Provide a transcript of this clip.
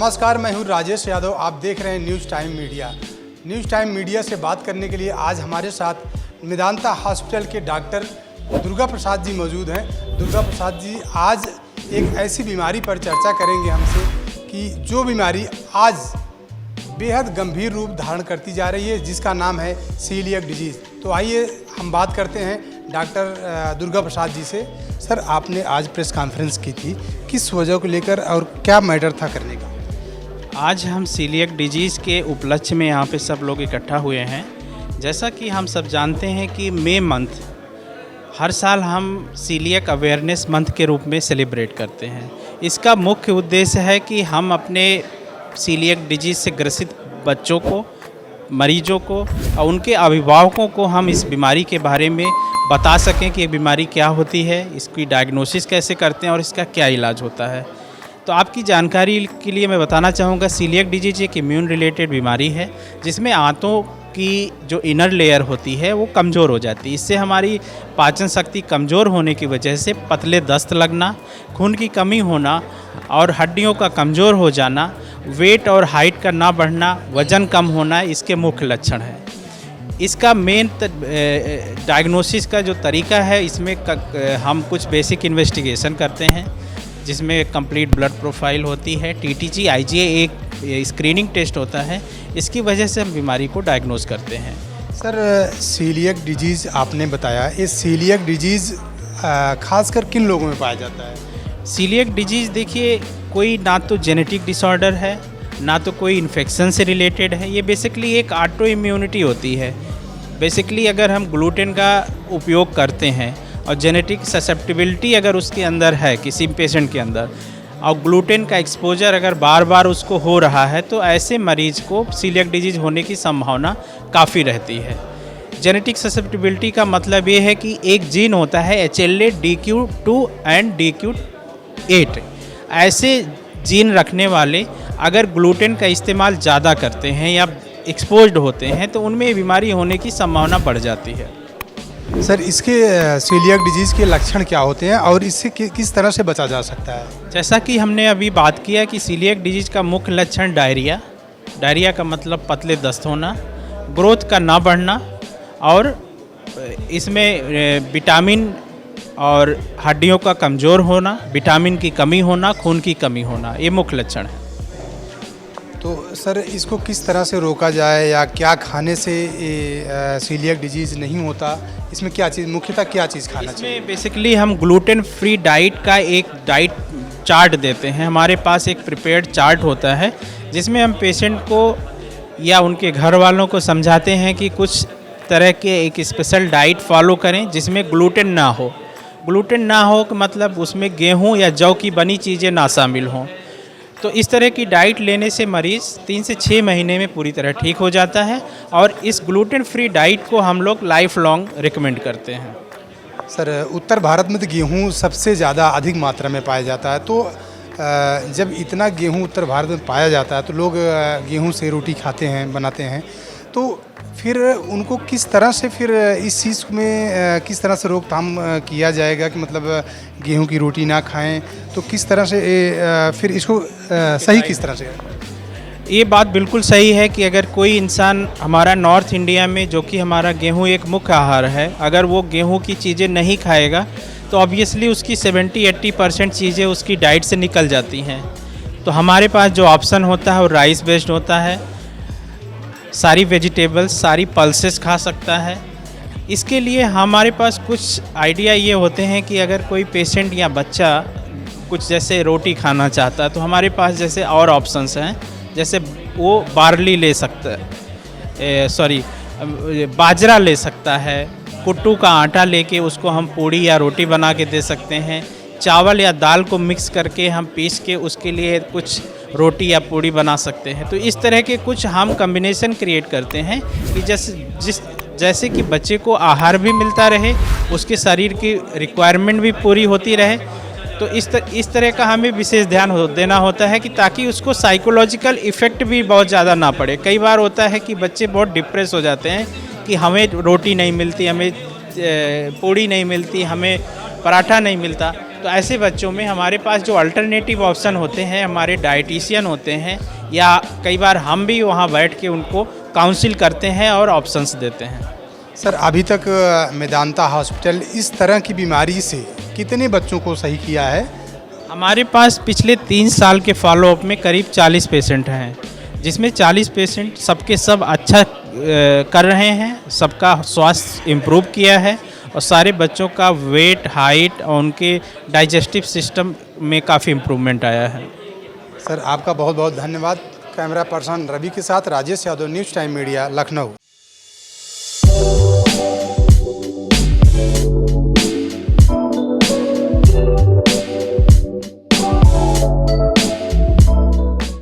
नमस्कार, मैं हूँ राजेश यादव। आप देख रहे हैं news time media. News time media से बात करने के लिए आज हमारे साथ मेदांता हॉस्पिटल के डॉक्टर दुर्गा प्रसाद जी मौजूद हैं। दुर्गा प्रसाद जी आज एक ऐसी बीमारी पर चर्चा करेंगे हमसे कि जो बीमारी आज बेहद गंभीर रूप धारण करती जा रही है, जिसका नाम है सीलिएक डिजीज़। तो आइए हम बात करते हैं डॉक्टर दुर्गा प्रसाद जी से। सर, आपने आज प्रेस कॉन्फ्रेंस की थी, किस वजह को लेकर और क्या मैटर था करने का? आज हम सीलिएक डिजीज़ के उपलक्ष्य में यहाँ पे सब लोग इकट्ठा हुए हैं। जैसा कि हम सब जानते हैं कि मई मंथ हर साल हम सीलिएक अवेयरनेस मंथ के रूप में सेलिब्रेट करते हैं। इसका मुख्य उद्देश्य है कि हम अपने सीलिएक डिजीज़ से ग्रसित बच्चों को, मरीजों को और उनके अभिभावकों को हम इस बीमारी के बारे में बता सकें कि ये बीमारी क्या होती है, इसकी डायग्नोसिस कैसे करते हैं और इसका क्या इलाज होता है। तो आपकी जानकारी के लिए मैं बताना चाहूँगा, सीलिएक डिजीज एक इम्यून रिलेटेड बीमारी है जिसमें आंतों की जो इनर लेयर होती है वो कमज़ोर हो जाती है। इससे हमारी पाचन शक्ति कमज़ोर होने की वजह से पतले दस्त लगना, खून की कमी होना और हड्डियों का कमज़ोर हो जाना, वेट और हाइट का ना बढ़ना, वज़न कम होना इसके मुख्य लक्षण हैं। इसका मेन डायग्नोसिस का जो तरीका है, इसमें हम कुछ बेसिक इन्वेस्टिगेशन करते हैं जिसमें कंप्लीट ब्लड प्रोफाइल होती है, टीटीजी, आईजीए एक स्क्रीनिंग टेस्ट होता है। इसकी वजह से हम बीमारी को डायग्नोस करते हैं। सर, सीलिएक डिजीज़ आपने बताया, ये सीलिएक डिजीज़ खासकर किन लोगों में पाया जाता है? सीलिएक डिजीज़ देखिए, कोई ना तो जेनेटिक डिसऑर्डर है, ना तो कोई इन्फेक्शन से रिलेटेड है। ये बेसिकली एक ऑटो इम्यूनिटी होती है। बेसिकली अगर हम ग्लूटेन का उपयोग करते हैं और जेनेटिक ससेप्टिबिलिटी अगर उसके अंदर है किसी पेशेंट के अंदर, और ग्लूटेन का एक्सपोजर अगर बार बार उसको हो रहा है, तो ऐसे मरीज को सीलिएक डिजीज़ होने की संभावना काफ़ी रहती है। जेनेटिक ससेप्टिबिलिटी का मतलब ये है कि एक जीन होता है HLA, DQ2 एंड DQ8। ऐसे जीन रखने वाले अगर ग्लूटेन का इस्तेमाल ज़्यादा करते हैं या एक्सपोज्ड होते हैं तो उनमें बीमारी होने की संभावना बढ़ जाती है। सर, इसके सीलिएक डिजीज़ के लक्षण क्या होते हैं और इससे किस तरह से बचा जा सकता है? जैसा कि हमने अभी बात किया कि सीलिएक डिजीज़ का मुख्य लक्षण डायरिया का मतलब पतले दस्त होना, ग्रोथ का ना बढ़ना और इसमें विटामिन और हड्डियों का कमज़ोर होना, विटामिन की कमी होना, खून की कमी होना, ये मुख्य लक्षण है। तो सर, इसको किस तरह से रोका जाए या क्या खाने से सीलिएक डिजीज़ नहीं होता? इसमें क्या चीज़, मुख्यतः क्या चीज़ खाना चाहिए? इसमें बेसिकली हम ग्लूटेन फ्री डाइट का एक डाइट चार्ट देते हैं। हमारे पास एक प्रिपेयर्ड चार्ट होता है जिसमें हम पेशेंट को या उनके घर वालों को समझाते हैं कि कुछ तरह के एक स्पेशल डाइट फॉलो करें जिसमें ग्लूटेन ना हो। ग्लूटेन ना हो का मतलब उसमें गेहूं या जौ की बनी चीज़ें ना शामिल हों। तो इस तरह की डाइट लेने से मरीज़ 3 से 6 महीने में पूरी तरह ठीक हो जाता है और इस ग्लूटेन फ्री डाइट को हम लोग लाइफ लॉन्ग रिकमेंड करते हैं। सर, उत्तर भारत में तो गेहूँ सबसे ज़्यादा अधिक मात्रा में पाया जाता है, तो जब इतना गेहूँ उत्तर भारत में पाया जाता है तो लोग गेहूँ से रोटी खाते हैं, बनाते हैं, तो फिर उनको किस तरह से फिर इस चीज़ में किस तरह से रोकथाम किया जाएगा कि मतलब गेहूं की रोटी ना खाएं, तो किस तरह से फिर इसको सही किस तरह से? ये बात बिल्कुल सही है कि अगर कोई इंसान हमारा नॉर्थ इंडिया में, जो कि हमारा गेहूं एक मुख्य आहार है, अगर वो गेहूं की चीज़ें नहीं खाएगा तो ऑब्वियसली उसकी 70-80% चीज़ें उसकी डाइट से निकल जाती हैं। तो हमारे पास जो ऑप्शन होता है वो राइस बेस्ड होता है, सारी वेजिटेबल्स, सारी पल्सेस खा सकता है। इसके लिए हमारे पास कुछ आइडिया ये होते हैं कि अगर कोई पेशेंट या बच्चा कुछ जैसे रोटी खाना चाहता है तो हमारे पास जैसे और ऑप्शंस हैं, जैसे वो बार्ली ले सकता है, बाजरा ले सकता है, कुट्टू का आटा लेके उसको हम पूड़ी या रोटी बना के दे सकते हैं, चावल या दाल को मिक्स करके हम पीस के उसके लिए कुछ रोटी या पूड़ी बना सकते हैं। तो इस तरह के कुछ हम कम्बिनेशन क्रिएट करते हैं कि जैसे कि बच्चे को आहार भी मिलता रहे, उसके शरीर की रिक्वायरमेंट भी पूरी होती रहे। तो इस तरह का हमें विशेष ध्यान देना होता है कि ताकि उसको साइकोलॉजिकल इफ़ेक्ट भी बहुत ज़्यादा ना पड़े। कई बार होता है कि बच्चे बहुत डिप्रेस हो जाते हैं कि हमें रोटी नहीं मिलती, हमें पूड़ी नहीं मिलती, हमें पराठा नहीं मिलता। तो ऐसे बच्चों में हमारे पास जो अल्टरनेटिव ऑप्शन होते हैं, हमारे डाइटिशियन होते हैं, या कई बार हम भी वहाँ बैठ के उनको काउंसिल करते हैं और ऑप्शंस देते हैं। सर अभी तक मेदांता हॉस्पिटल इस तरह की बीमारी से कितने बच्चों को सही किया है? हमारे पास पिछले 3 साल के फॉलोअप में करीब 40 पेशेंट हैं, जिसमें 40 पेशेंट सबके सब अच्छा कर रहे हैं, सबका स्वास्थ्य इम्प्रूव किया है और सारे बच्चों का वेट, हाइट और उनके डाइजेस्टिव सिस्टम में काफ़ी इम्प्रूवमेंट आया है। सर आपका बहुत बहुत धन्यवाद। कैमरा पर्सन रवि के साथ Rajesh Yadav, news time media, Lucknow.